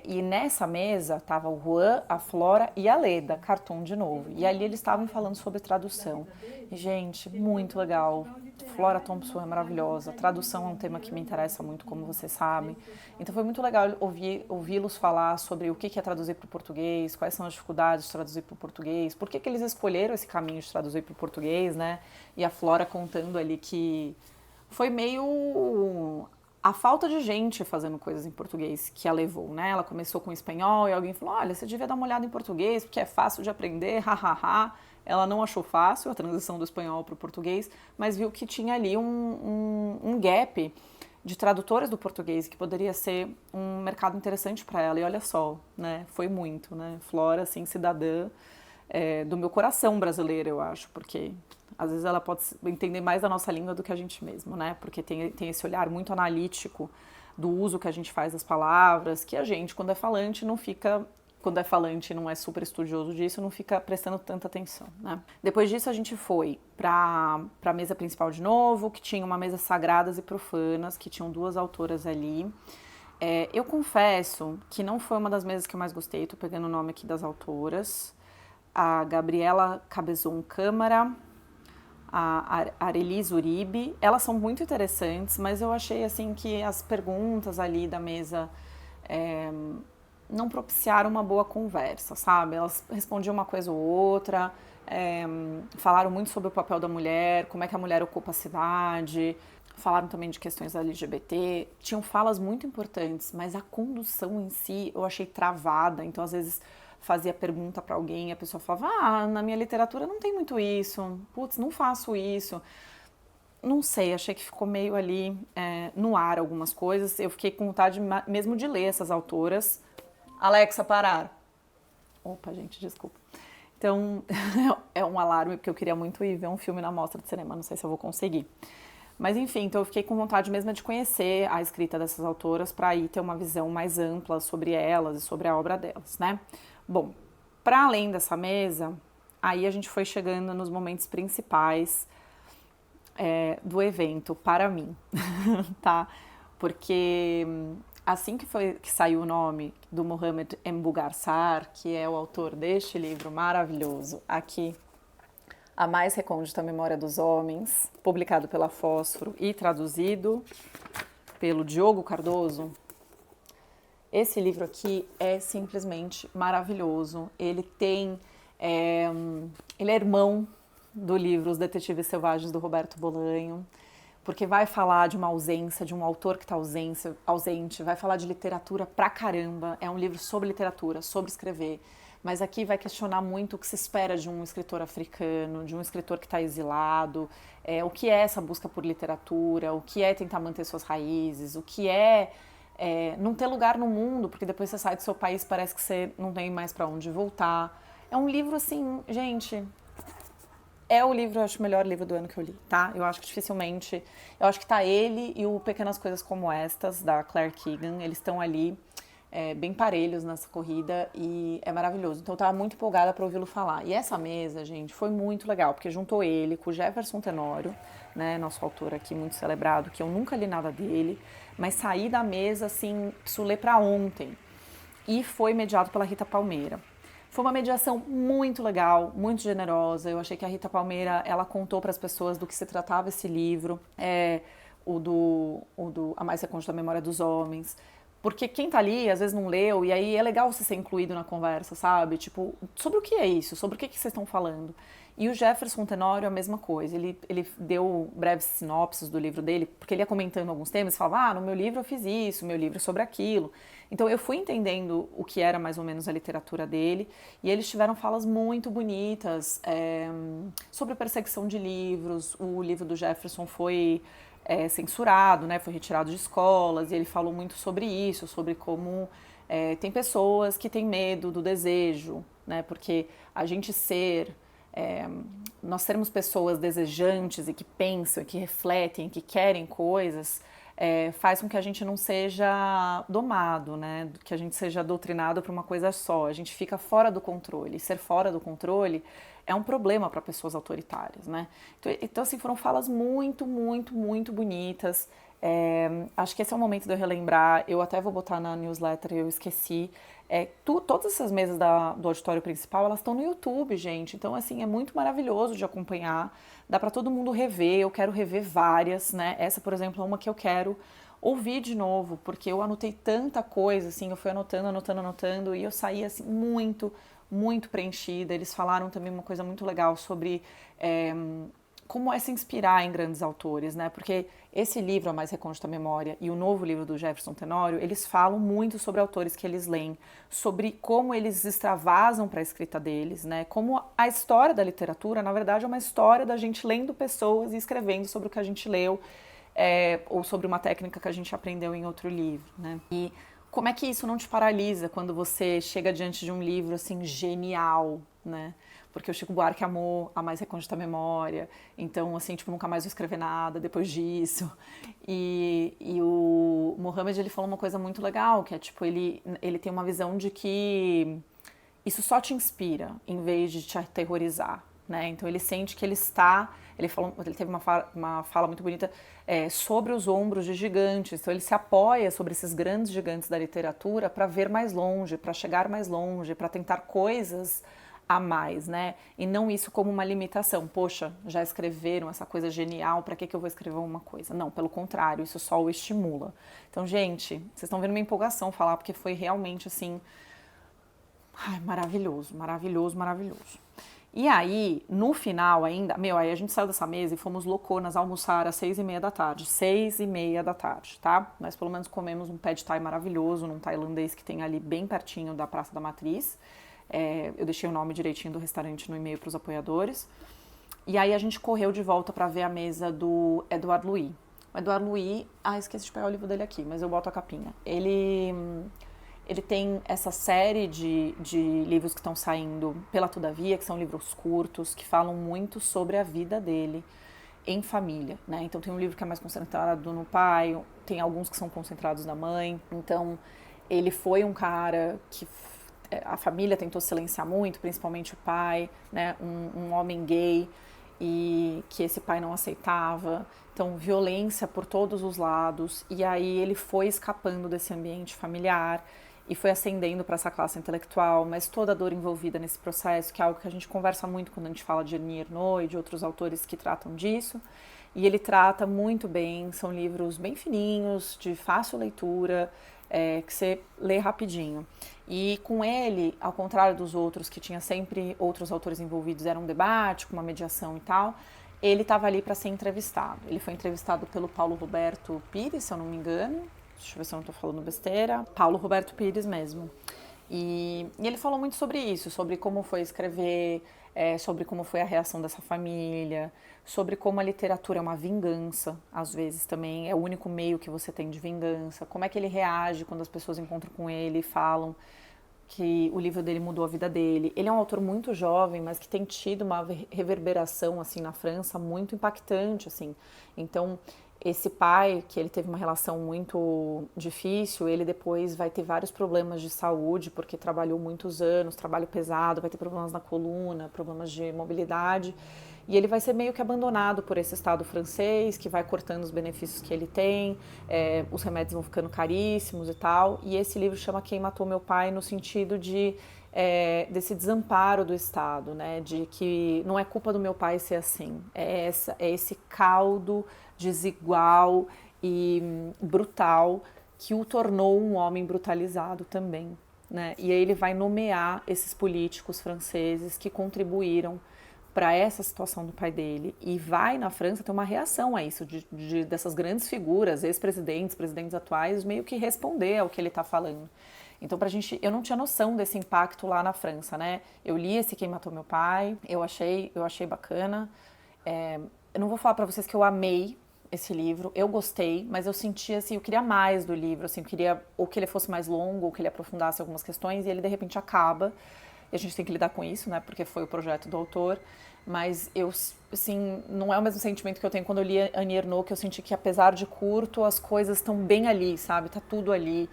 e nessa mesa estava o Juan, a Flora e a Leda, Cartoon de novo, e ali eles estavam falando sobre tradução, e gente, muito legal, Flora Thompson é maravilhosa, tradução é um tema que me interessa muito, como vocês sabem, então foi muito legal ouvi-los falar sobre o que é traduzir para o português, quais são as dificuldades de traduzir para o português, por que eles escolheram esse caminho de traduzir para o português, né? E a Flora contando ali que foi meio a falta de gente fazendo coisas em português que a levou, né? Ela começou com espanhol e alguém falou, olha, você devia dar uma olhada em português, porque é fácil de aprender, hahaha. Ela não achou fácil a transição do espanhol para o português, mas viu que tinha ali um gap de tradutores do português, que poderia ser um mercado interessante para ela. E olha só, né? Foi muito, né? Flora, assim, cidadã do meu coração brasileiro, eu acho, porque às vezes ela pode entender mais da nossa língua do que a gente mesmo, né? Porque tem esse olhar muito analítico do uso que a gente faz das palavras, que a gente, quando é falante, não fica... Quando é falante e não é super estudioso disso, não fica prestando tanta atenção, né? Depois disso, a gente foi para a mesa principal de novo, que tinha uma mesa Sagradas e Profanas, que tinham duas autoras ali. Eu confesso que não foi uma das mesas que eu mais gostei, tô pegando o nome aqui das autoras. A Gabriela Cabezon Câmara, a Arelise Uribe, elas são muito interessantes, mas eu achei assim que as perguntas ali da mesa não propiciaram uma boa conversa, sabe? Elas respondiam uma coisa ou outra, falaram muito sobre o papel da mulher, como é que a mulher ocupa a cidade, falaram também de questões LGBT, tinham falas muito importantes, mas a condução em si eu achei travada, então às vezes fazia pergunta para alguém, a pessoa falava, na minha literatura não tem muito isso, putz, não faço isso. Não sei, achei que ficou meio ali no ar algumas coisas, eu fiquei com vontade mesmo de ler essas autoras. Alexa, parar. Opa, gente, desculpa. Então, é um alarme, porque eu queria muito ir ver um filme na mostra de cinema, não sei se eu vou conseguir. Mas enfim, então eu fiquei com vontade mesmo de conhecer a escrita dessas autoras para aí ter uma visão mais ampla sobre elas e sobre a obra delas, né? Bom, para além dessa mesa, aí a gente foi chegando nos momentos principais do evento, para mim, tá? Porque assim que saiu o nome do Mohamed Mbougarsar, que é o autor deste livro maravilhoso, aqui, A Mais Recôndita Memória dos Homens, publicado pela Fósforo e traduzido pelo Diogo Cardoso, esse livro aqui é simplesmente maravilhoso. Ele é irmão do livro Os Detetives Selvagens, do Roberto Bolanho, porque vai falar de uma ausência, de um autor que está ausente, vai falar de literatura pra caramba, é um livro sobre literatura, sobre escrever, mas aqui vai questionar muito o que se espera de um escritor africano, de um escritor que está exilado, o que é essa busca por literatura, o que é tentar manter suas raízes, o que não ter lugar no mundo, porque depois você sai do seu país, parece que você não tem mais para onde voltar. É um livro assim, gente, é o livro, eu acho, o melhor livro do ano que eu li, tá? Eu acho que dificilmente, eu acho que tá ele e o Pequenas Coisas Como Estas, da Claire Keegan, eles estão ali bem parelhos nessa corrida e é maravilhoso. Então eu tava muito empolgada para ouvi-lo falar. E essa mesa, gente, foi muito legal, porque juntou ele com o Jefferson Tenório, né, nosso autor aqui muito celebrado, que eu nunca li nada dele, mas saí da mesa, assim, preciso ler para ontem. E foi mediado pela Rita Palmeira. Foi uma mediação muito legal, muito generosa. Eu achei que a Rita Palmeira, ela contou para as pessoas do que se tratava esse livro, A Mais Recôndita Memória dos Homens. Porque quem tá ali, às vezes não leu, e aí é legal você ser incluído na conversa, sabe? Tipo, sobre o que é isso? Sobre o que vocês estão falando? E o Jefferson Tenório, a mesma coisa. Ele deu breves sinopses do livro dele, porque ele ia comentando alguns temas e falava, no meu livro eu fiz isso, meu livro é sobre aquilo. Então eu fui entendendo o que era mais ou menos a literatura dele, e eles tiveram falas muito bonitas sobre perseguição de livros. O livro do Jefferson foi censurado, né? Foi retirado de escolas, e ele falou muito sobre isso, sobre como tem pessoas que têm medo do desejo, né? Porque a gente nós sermos pessoas desejantes e que pensam, e que refletem, que querem coisas, faz com que a gente não seja domado, né? Que a gente seja doutrinado para uma coisa só. A gente fica fora do controle. E ser fora do controle é um problema para pessoas autoritárias, né? Então, assim, foram falas muito, muito, muito bonitas. Acho que esse é o momento de eu relembrar. Eu até vou botar na newsletter, eu esqueci. Todas essas mesas do auditório principal, elas estão no YouTube, gente. Então, assim, é muito maravilhoso de acompanhar. Dá para todo mundo rever. Eu quero rever várias, né? Essa, por exemplo, é uma que eu quero ouvir de novo, porque eu anotei tanta coisa, assim, eu fui anotando, e eu saí, assim, muito, muito preenchida. Eles falaram também uma coisa muito legal sobre como é se inspirar em grandes autores, né? Porque esse livro, A Mais Recôndita Memória, e o novo livro do Jefferson Tenório, eles falam muito sobre autores que eles leem, sobre como eles extravasam para a escrita deles, né? Como a história da literatura, na verdade, é uma história da gente lendo pessoas e escrevendo sobre o que a gente leu, ou sobre uma técnica que a gente aprendeu em outro livro, né? E como é que isso não te paralisa quando você chega diante de um livro assim genial, né? Porque o Chico Buarque amou A Mais Recôndita Memória, então assim, tipo, nunca mais vou escrever nada depois disso. E o Mohammed, ele falou uma coisa muito legal, que é tipo, ele tem uma visão de que isso só te inspira, em vez de te aterrorizar, né? Então ele sente que ele teve uma fala muito bonita sobre os ombros de gigantes. Então ele se apoia sobre esses grandes gigantes da literatura para ver mais longe, para chegar mais longe, para tentar coisas a mais, né? E não isso como uma limitação. Poxa, já escreveram essa coisa genial, para que eu vou escrever uma coisa? Não, pelo contrário, isso só o estimula. Então, gente, vocês estão vendo minha empolgação falar, porque foi realmente assim, maravilhoso, maravilhoso, maravilhoso. E aí, no final ainda, aí a gente saiu dessa mesa e fomos louconas almoçar às 6h30 da tarde. 6h30 da tarde, tá? Nós pelo menos comemos um pad thai maravilhoso, num tailandês que tem ali bem pertinho da Praça da Matriz. Eu deixei o nome direitinho do restaurante no e-mail para os apoiadores. E aí a gente correu de volta para ver a mesa do Edouard Louis. O Edouard Louis, esqueci de pegar o livro dele aqui, mas eu boto a capinha. Ele tem essa série de livros que estão saindo pela Todavia, que são livros curtos, que falam muito sobre a vida dele em família, né? Então tem um livro que é mais concentrado no pai, tem alguns que são concentrados na mãe. Então ele foi um cara que a família tentou silenciar muito, principalmente o pai, né? Um homem gay, e que esse pai não aceitava. Então, violência por todos os lados. E aí ele foi escapando desse ambiente familiar e foi ascendendo para essa classe intelectual, mas toda a dor envolvida nesse processo, que é algo que a gente conversa muito quando a gente fala de Denis Ernaux e de outros autores que tratam disso. E ele trata muito bem, são livros bem fininhos, de fácil leitura, que você lê rapidinho. E com ele, ao contrário dos outros, que tinha sempre outros autores envolvidos, era um debate, com uma mediação e tal, ele estava ali para ser entrevistado. Ele foi entrevistado pelo Paulo Roberto Pires, se eu não me engano. Deixa eu ver se eu não estou falando besteira. Paulo Roberto Pires mesmo. E ele falou muito sobre isso, sobre como foi escrever, sobre como foi a reação dessa família, sobre como a literatura é uma vingança, às vezes também, é o único meio que você tem de vingança, como é que ele reage quando as pessoas encontram com ele e falam que o livro dele mudou a vida dele. Ele é um autor muito jovem, mas que tem tido uma reverberação assim na França muito impactante, assim. Então, esse pai, que ele teve uma relação muito difícil, ele depois vai ter vários problemas de saúde, porque trabalhou muitos anos, trabalho pesado, vai ter problemas na coluna, problemas de mobilidade, e ele vai ser meio que abandonado por esse Estado francês, que vai cortando os benefícios que ele tem, os remédios vão ficando caríssimos e tal, e esse livro chama Quem Matou Meu Pai, no sentido de desse desamparo do Estado, né, de que não é culpa do meu pai ser assim, é esse caldo desigual e brutal que o tornou um homem brutalizado também, né? E aí ele vai nomear esses políticos franceses que contribuíram para essa situação do pai dele e vai na França ter uma reação a isso, dessas grandes figuras, ex-presidentes, presidentes atuais, meio que responder ao que ele está falando. Então, pra gente, eu não tinha noção desse impacto lá na França, né? Eu li esse Quem Matou Meu Pai, eu achei bacana. Eu não vou falar pra vocês que eu amei esse livro, eu gostei, mas eu sentia assim, eu queria mais do livro, assim, eu queria ou que ele fosse mais longo, ou que ele aprofundasse algumas questões, e ele de repente acaba. E a gente tem que lidar com isso, né? Porque foi o projeto do autor. Mas eu, assim, não é o mesmo sentimento que eu tenho quando eu li Annie Ernaux, que eu senti que apesar de curto, as coisas estão bem ali, sabe? Tá tudo ali.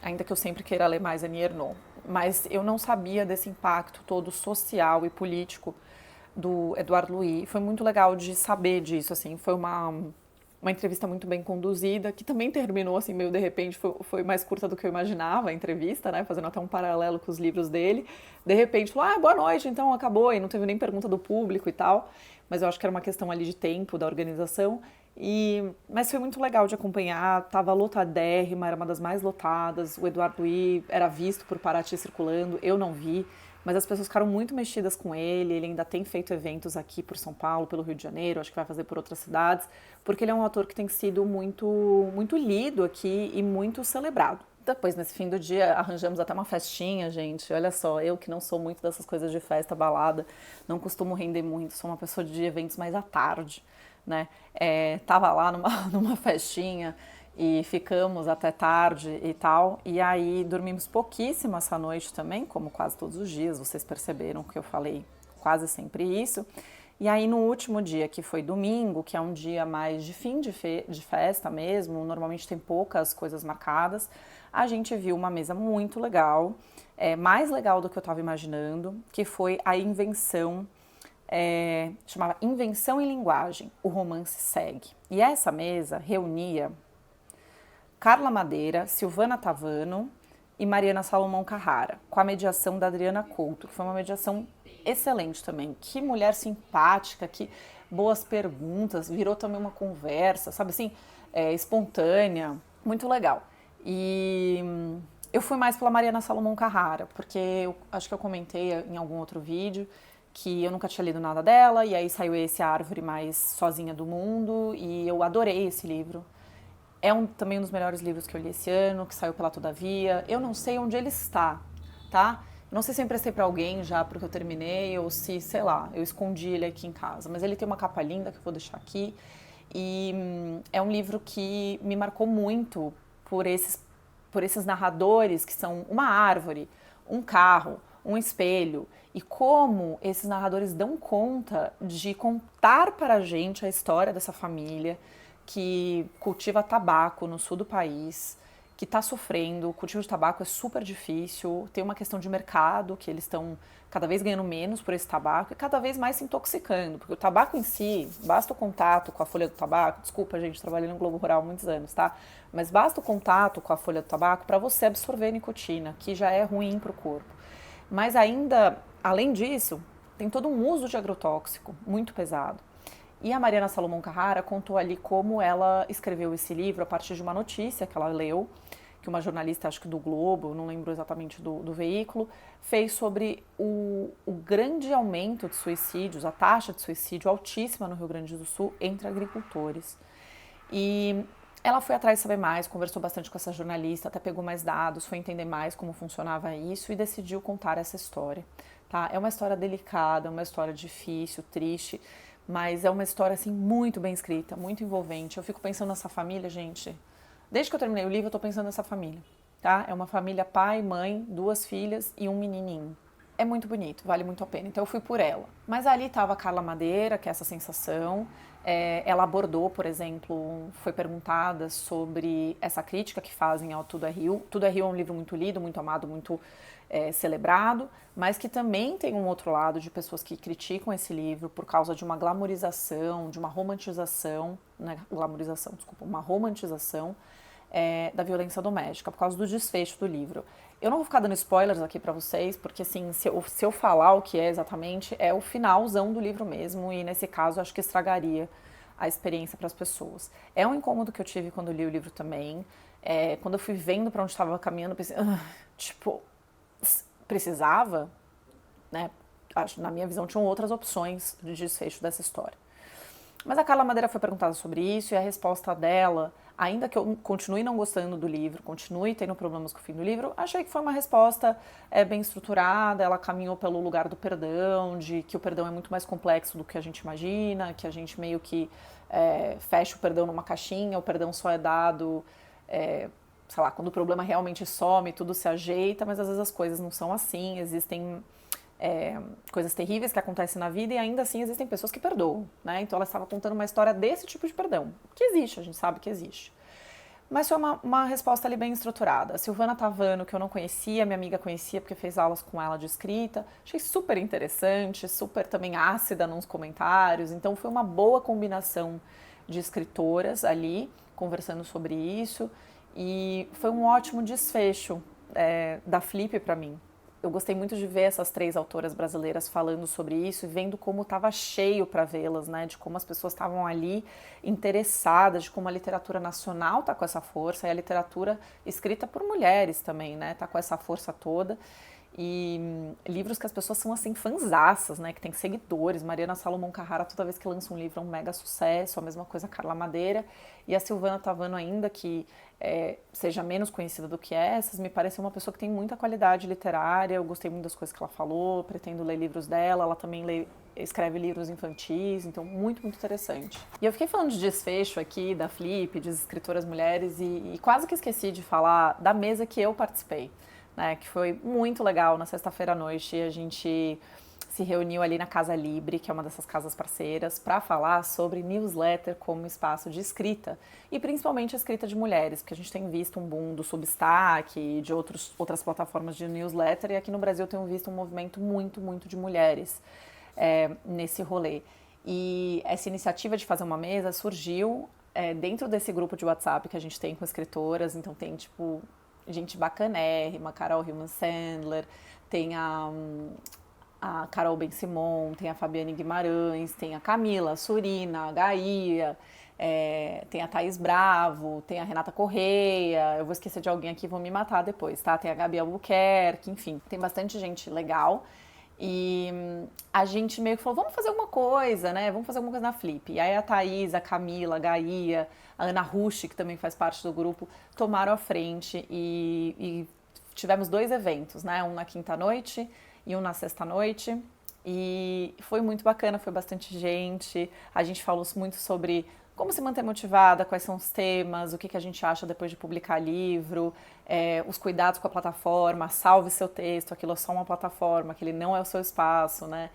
Ainda que eu sempre queira ler mais Annie Ernaux. Mas eu não sabia desse impacto todo social e político do Edouard Louis. Foi muito legal de saber disso, assim. Foi uma entrevista muito bem conduzida, que também terminou assim, meio de repente, foi mais curta do que eu imaginava a entrevista, né, fazendo até um paralelo com os livros dele. De repente, falou, boa noite, então acabou, e não teve nem pergunta do público e tal, mas eu acho que era uma questão ali de tempo da organização. Mas foi muito legal de acompanhar, tava lotadérrima, era uma das mais lotadas, o Edouard Louis era visto por Paraty circulando, eu não vi, mas as pessoas ficaram muito mexidas com ele ainda tem feito eventos aqui por São Paulo, pelo Rio de Janeiro, acho que vai fazer por outras cidades, porque ele é um autor que tem sido muito, muito lido aqui e muito celebrado. Depois, nesse fim do dia, arranjamos até uma festinha, gente. Olha só, eu que não sou muito dessas coisas de festa, balada, não costumo render muito, sou uma pessoa de eventos mais à tarde, né? Tava lá numa festinha e ficamos até tarde e tal. E aí dormimos pouquíssimo essa noite também, como quase todos os dias, vocês perceberam que eu falei quase sempre isso. E aí no último dia, que foi domingo, que é um dia mais de fim de festa mesmo, normalmente tem poucas coisas marcadas, a gente viu uma mesa muito legal, mais legal do que eu estava imaginando, que foi a invenção, chamava Invenção em Linguagem, o romance segue. E essa mesa reunia Carla Madeira, Silvana Tavano e Mariana Salomão Carrara, com a mediação da Adriana Couto, que foi uma mediação excelente também. Que mulher simpática, que boas perguntas, virou também uma conversa, sabe assim, espontânea, muito legal. E eu fui mais pela Mariana Salomão Carrara, porque eu acho que eu comentei em algum outro vídeo que eu nunca tinha lido nada dela, e aí saiu esse A Árvore Mais Sozinha do Mundo, e eu adorei esse livro. Também um dos melhores livros que eu li esse ano, que saiu pela Todavia. Eu não sei onde ele está, tá? Não sei se eu emprestei para alguém já porque eu terminei ou se, sei lá, eu escondi ele aqui em casa. Mas ele tem uma capa linda que eu vou deixar aqui. E é um livro que me marcou muito por esses narradores que são uma árvore, um carro, um espelho. E como esses narradores dão conta de contar para a gente a história dessa família que cultiva tabaco no sul do país, que está sofrendo. O cultivo de tabaco é super difícil, tem uma questão de mercado, que eles estão cada vez ganhando menos por esse tabaco e cada vez mais se intoxicando, porque o tabaco em si, basta o contato com a folha do tabaco, desculpa gente, trabalhei no Globo Rural há muitos anos, tá? Mas basta o contato com a folha do tabaco para você absorver nicotina, que já é ruim para o corpo. Mas ainda, além disso, tem todo um uso de agrotóxico muito pesado. E a Mariana Salomão Carrara contou ali como ela escreveu esse livro a partir de uma notícia que ela leu, que uma jornalista, acho que do Globo, não lembro exatamente do veículo, fez sobre o grande aumento de suicídios, a taxa de suicídio altíssima no Rio Grande do Sul entre agricultores. E ela foi atrás de saber mais, conversou bastante com essa jornalista, até pegou mais dados, foi entender mais como funcionava isso e decidiu contar essa história. Tá? É uma história delicada, uma história difícil, triste, mas é uma história assim muito bem escrita, muito envolvente. Eu fico pensando nessa família, gente. Desde que eu terminei o livro, eu tô pensando nessa família, tá? É uma família pai, mãe, 2 filhas e um menininho. É muito bonito, vale muito a pena. Então eu fui por ela. Mas ali estava a Carla Madeira, que é essa sensação. Ela abordou, por exemplo, foi perguntada sobre essa crítica que fazem ao Tudo é Rio. Tudo é Rio é um livro muito lido, muito amado, muito celebrado, mas que também tem um outro lado de pessoas que criticam esse livro por causa de uma glamorização, de uma romantização, não é glamorização, desculpa, uma romantização da violência doméstica, por causa do desfecho do livro. Eu não vou ficar dando spoilers aqui pra vocês, porque assim, se eu falar o que é exatamente, é o finalzão do livro mesmo, e nesse caso acho que estragaria a experiência para as pessoas. É um incômodo que eu tive quando li o livro também. Quando eu fui vendo para onde estava caminhando, eu pensei, tipo, precisava, né? Acho, na minha visão, tinham outras opções de desfecho dessa história. Mas a Carla Madeira foi perguntada sobre isso e a resposta dela, ainda que eu continue não gostando do livro, continue tendo problemas com o fim do livro, achei que foi uma resposta bem estruturada, ela caminhou pelo lugar do perdão, de que o perdão é muito mais complexo do que a gente imagina, que a gente meio que fecha o perdão numa caixinha, o perdão só é dado, sei lá, quando o problema realmente some, tudo se ajeita, mas às vezes as coisas não são assim, existem coisas terríveis que acontecem na vida e ainda assim existem pessoas que perdoam, né? Então ela estava contando uma história desse tipo de perdão, que existe, a gente sabe que existe. Mas foi uma resposta ali bem estruturada. A Silvana Tavano, que eu não conhecia, minha amiga conhecia porque fez aulas com ela de escrita, achei super interessante, super também ácida nos comentários, então foi uma boa combinação de escritoras ali, conversando sobre isso, e foi um ótimo desfecho da Flip para mim. Eu gostei muito de ver essas 3 autoras brasileiras falando sobre isso e vendo como estava cheio para vê-las, né? De como as pessoas estavam ali interessadas, de como a literatura nacional está com essa força e a literatura escrita por mulheres também, né? Tá com essa força toda. E livros que as pessoas são assim fanzaças, né? Que tem seguidores. Mariana Salomão Carrara, toda vez que lança um livro é um mega sucesso. A mesma coisa a Carla Madeira. E a Silvana Tavano ainda, que seja menos conhecida do que essas, me pareceu uma pessoa que tem muita qualidade literária. Eu gostei muito das coisas que ela falou, pretendo ler livros dela. Ela também escreve livros infantis, então muito, muito interessante. E eu fiquei falando de desfecho aqui, da Flip, de escritoras mulheres, e quase que esqueci de falar da mesa que eu participei. Né, que foi muito legal. Na sexta-feira à noite a gente se reuniu ali na Casa Libre, que é uma dessas casas parceiras, para falar sobre newsletter como espaço de escrita e principalmente a escrita de mulheres, porque a gente tem visto um boom do Substack e de outras plataformas de newsletter, e aqui no Brasil eu tenho visto um movimento muito, muito de mulheres nesse rolê. E essa iniciativa de fazer uma mesa surgiu dentro desse grupo de WhatsApp que a gente tem com escritoras, então tem tipo gente bacanérrima, Carol Hillman Sandler, tem a Carol Ben-Simon, tem a Fabiane Guimarães, tem a Camila Surina, a Gaia, tem a Thaís Bravo, tem a Renata Correia, eu vou esquecer de alguém aqui, vão me matar depois, tá? Tem a Gabi Albuquerque, enfim, tem bastante gente legal. E a gente meio que falou, vamos fazer alguma coisa, né? Vamos fazer alguma coisa na Flip. E aí a Thaís, a Camila, a Gaia, a Ana Rushi, que também faz parte do grupo, tomaram a frente e tivemos 2 eventos, né? Um na quinta-noite e um na sexta-noite. E foi muito bacana, foi bastante gente. A gente falou muito sobre como se manter motivada, quais são os temas, o que a gente acha depois de publicar livro, os cuidados com a plataforma, salve seu texto, aquilo é só uma plataforma, aquele não é o seu espaço, né?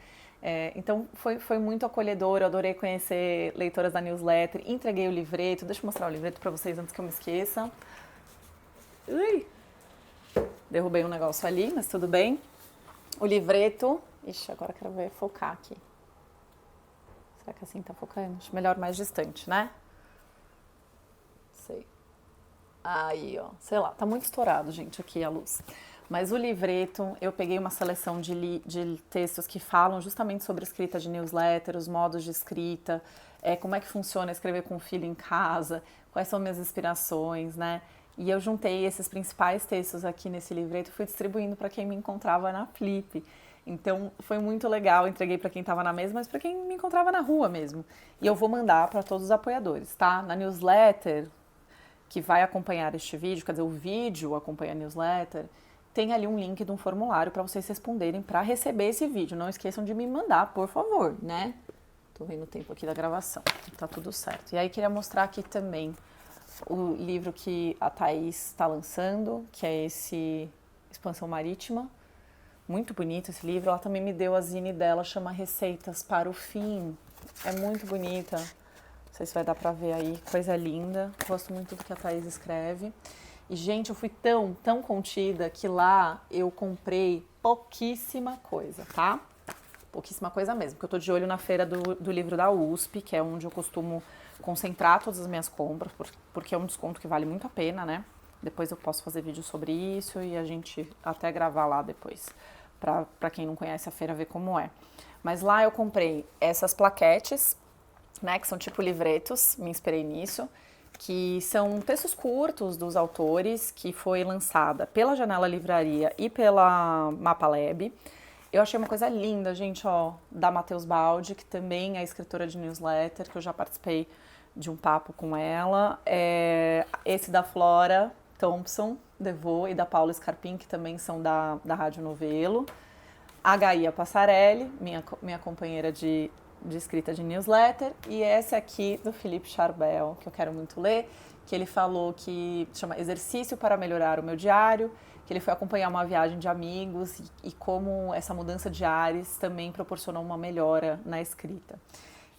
Então foi muito acolhedor, eu adorei conhecer leitoras da newsletter, entreguei o livreto, deixa eu mostrar o livreto para vocês antes que eu me esqueça. Ui, derrubei um negócio ali, mas tudo bem. O livreto, ixi, agora quero ver, focar aqui. Será que assim tá focando? Acho melhor mais distante, né? Sei. Aí, ó. Sei lá, tá muito estourado, gente, aqui a luz. Mas o livreto, eu peguei uma seleção de textos que falam justamente sobre escrita de newsletter, os modos de escrita, como é que funciona escrever com o filho em casa, quais são minhas inspirações, né? E eu juntei esses principais textos aqui nesse livreto e fui distribuindo para quem me encontrava na Flip. Então foi muito legal, entreguei para quem estava na mesa, mas para quem me encontrava na rua mesmo. E eu vou mandar para todos os apoiadores, tá? Na newsletter que vai acompanhar este vídeo, quer dizer, o vídeo acompanha a newsletter, tem ali um link de um formulário para vocês responderem para receber esse vídeo. Não esqueçam de me mandar, por favor, né? Tô vendo o tempo aqui da gravação, tá tudo certo. E aí queria mostrar aqui também o livro que a Thaís está lançando, que é esse Expansão Marítima. Muito bonito esse livro. Ela também me deu a zine dela, chama Receitas para o Fim. É muito bonita. Não sei se vai dar pra ver aí. Coisa linda. Gosto muito do que a Thaís escreve. E, gente, eu fui tão contida que lá eu comprei pouquíssima coisa, tá? Pouquíssima coisa mesmo. Porque eu tô de olho na feira do livro da USP, que é onde eu costumo concentrar todas as minhas compras, porque é um desconto que vale muito a pena, né? Depois eu posso fazer vídeo sobre isso e a gente até gravar lá depois, para quem não conhece a feira ver como é. Mas lá eu comprei essas plaquetes, né, que são tipo livretos, me inspirei nisso, que são textos curtos dos autores, que foi lançada pela Janela Livraria e pela Mapalab. Eu achei uma coisa linda, gente, ó, da Matheus Baldi, que também é escritora de newsletter, que eu já participei de um papo com ela. Esse da Flora Thompson, Devô, e da Paula Scarpim, que também são da Rádio Novelo. A Gaia Passarelli, minha companheira de escrita de newsletter, e esse aqui do Felipe Charbel, que eu quero muito ler, que ele falou que chama Exercício para Melhorar o Meu Diário, que ele foi acompanhar uma viagem de amigos e como essa mudança de ares também proporcionou uma melhora na escrita.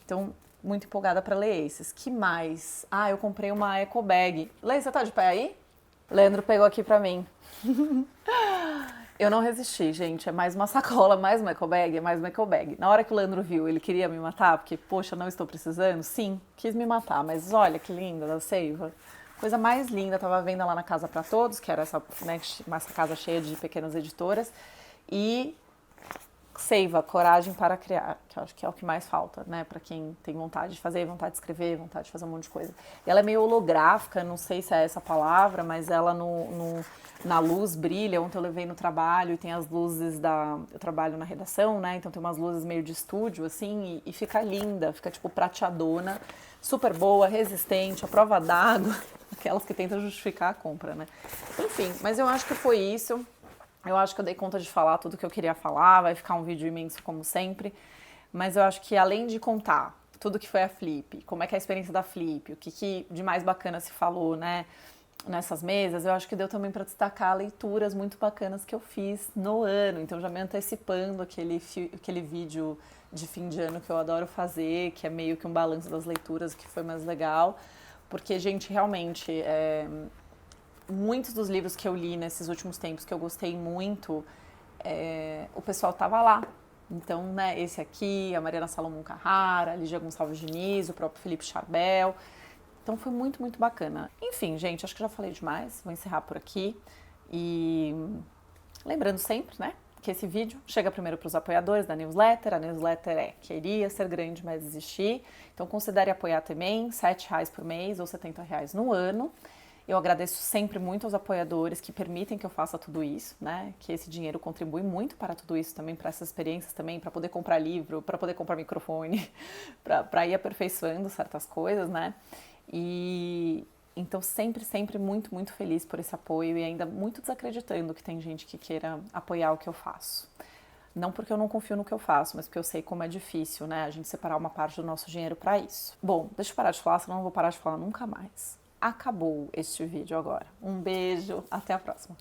Então, muito empolgada para ler esses. Que mais? Ah, eu comprei uma eco bag. Lê, você tá de pé aí? Leandro pegou aqui para mim. Eu não resisti, gente. É mais uma sacola, mais uma eco bag, é mais uma eco bag. Na hora que o Leandro viu, ele queria me matar, porque, poxa, não estou precisando. Sim, quis me matar, mas olha que linda da Seiva. Coisa mais linda, tava vendo lá na Casa para Todos, que era essa, né, essa casa cheia de pequenas editoras. E Seiva, Coragem para Criar, que eu acho que é o que mais falta, né, para quem tem vontade de fazer, vontade de escrever, vontade de fazer um monte de coisa. E ela é meio holográfica, não sei se é essa palavra, mas ela na luz brilha. Ontem eu levei no trabalho e tem as luzes eu trabalho na redação, né, então tem umas luzes meio de estúdio, assim, e fica linda, fica tipo prateadona, super boa, resistente, à prova d'água, aquelas que tentam justificar a compra, né. Enfim, mas eu acho que foi isso. Eu acho que eu dei conta de falar tudo que eu queria falar, vai ficar um vídeo imenso como sempre, mas eu acho que além de contar tudo que foi a Flip, como é que é a experiência da Flip, o que de mais bacana se falou, né, nessas mesas, eu acho que deu também para destacar leituras muito bacanas que eu fiz no ano, então já me antecipando aquele vídeo de fim de ano que eu adoro fazer, que é meio que um balanço das leituras, que foi mais legal, porque, gente, realmente, muitos dos livros que eu li nesses últimos tempos que eu gostei muito, o pessoal tava lá. Então, né, esse aqui, a Mariana Salomão Carrara, a Lígia Gonçalves Diniz, o próprio Felipe Charbel. Então foi muito, muito bacana. Enfim, gente, acho que já falei demais, vou encerrar por aqui. E lembrando sempre, né, que esse vídeo chega primeiro para os apoiadores da newsletter. A newsletter queria ser grande, mas desistir. Então considere apoiar também, R$7 por mês ou R$70 no ano. Eu agradeço sempre muito aos apoiadores que permitem que eu faça tudo isso, né? Que esse dinheiro contribui muito para tudo isso também, para essas experiências também, para poder comprar livro, para poder comprar microfone, para ir aperfeiçoando certas coisas, né? E então sempre, sempre muito, muito feliz por esse apoio e ainda muito desacreditando que tem gente que queira apoiar o que eu faço. Não porque eu não confio no que eu faço, mas porque eu sei como é difícil, né? A gente separar uma parte do nosso dinheiro para isso. Bom, deixa eu parar de falar, senão eu não vou parar de falar nunca mais. Acabou este vídeo agora. Um beijo, até a próxima.